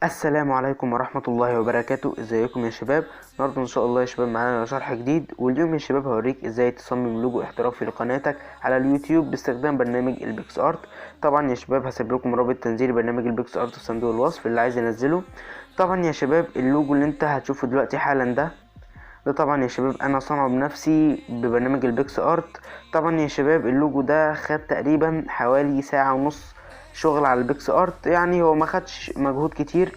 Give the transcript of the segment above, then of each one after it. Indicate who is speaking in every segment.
Speaker 1: السلام عليكم ورحمة الله وبركاته. ازيكم يا شباب؟ النهارده ان شاء الله يا شباب معانا شرح جديد، واليوم يا شباب هوريك ازاي تصمم لوجو احترافي لقناتك على اليوتيوب باستخدام برنامج البيكس ارت. طبعا يا شباب هسيب لكم رابط تنزيل برنامج البيكس ارت في صندوق الوصف اللي عايز ينزله. طبعا يا شباب اللوجو اللي انت هتشوفه دلوقتي حالا ده طبعا يا شباب انا صنعه بنفسي ببرنامج البيكس ارت. طبعا يا شباب اللوجو ده خد تقريبا حوالي ساعة ونص شغل على البيكس ارت، يعني هو ما خدش مجهود كتير،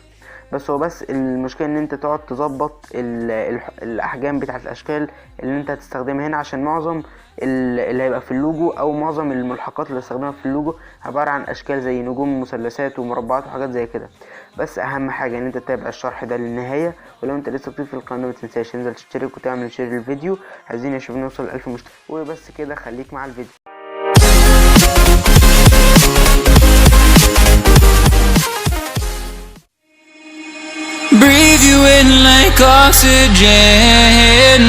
Speaker 1: بس المشكله ان انت تقعد تظبط الاحجام بتاعه الاشكال اللي انت هتستخدمها هنا، عشان معظم اللي هيبقى في اللوجو او معظم الملحقات اللي هستخدمها في اللوجو عباره عن اشكال زي نجوم مثلثات ومربعات وحاجات زي كده. بس اهم حاجه ان انت تتابع الشرح ده للنهايه، ولو انت لسه جديد في القناه ما تنساش تنزل تشترك وتعمل شير للفيديو. عايزين يا شباب نوصل 1000 مشترك، وبس كده خليك مع الفيديو.
Speaker 2: Breathe you in like oxygen.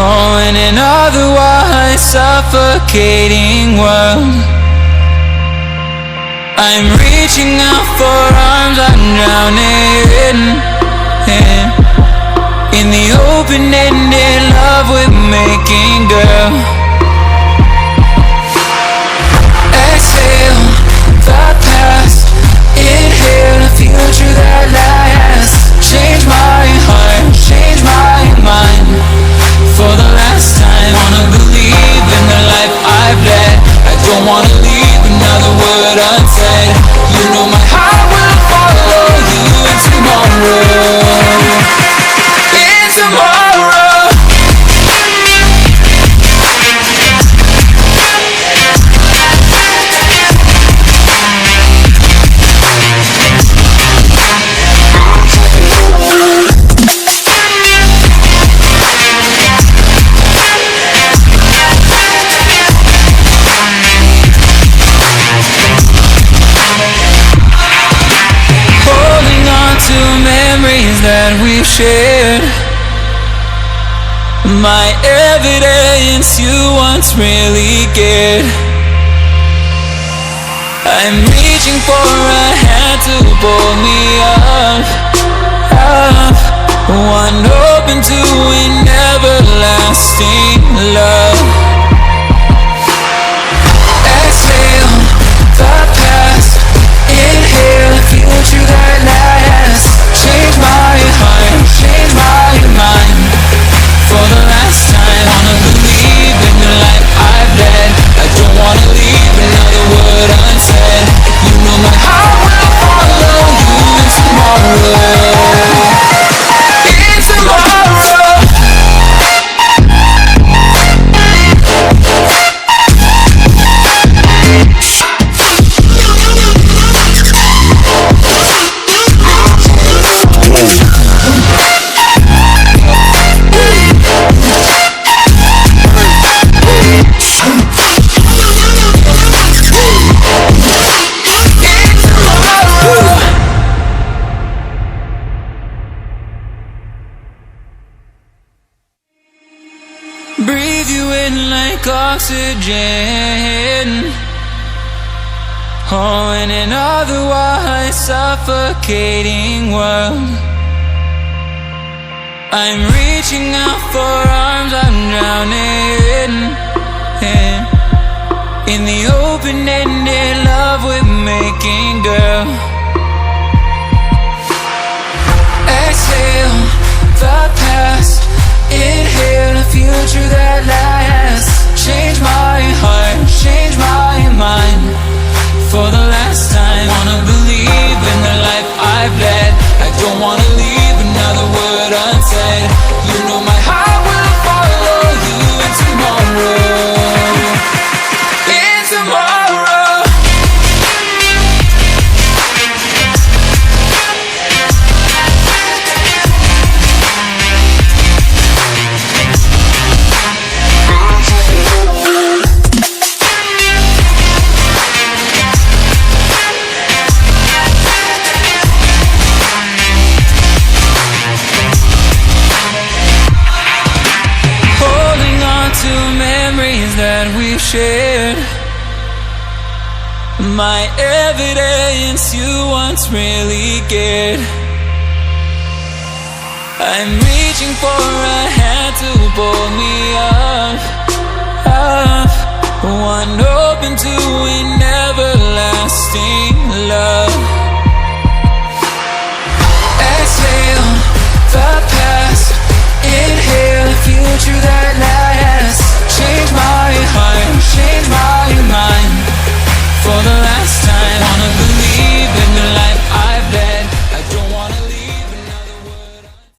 Speaker 2: Oh, in an otherwise suffocating world, I'm reaching out for arms, I'm drowning in the open-ended love we're making, girl. Exhale the past, inhale the future that lasts. Change my heart, change my mind. For the last time, wanna believe in the life I've led. I don't wanna leave another word unsaid. You know my heart will follow you in tomorrow. In tomorrow. That we shared, my evidence you once really cared. I'm reaching for a hand to pull me up, one open to an everlasting love. Exhale the past, inhale the future that lasts. Change my heart, change my mind. For the last time, wanna believe in the life I've led. I don't wanna leave another word unsaid. You know my heart will follow you in tomorrow. In tomorrow. Breathe you in like oxygen. Oh, in an otherwise suffocating world, I'm reaching out for arms, I'm drowning in the open-ended love we're making, girl. Exhale the past, inhale the future that lasts. Change my heart, change my mind. For the last time, wanna believe in the life I've led. I don't wanna leave another word unsaid. You know my heart will follow you in tomorrow. In tomorrow. my evidence you once really cared. I'm reaching for a hand to pull me up.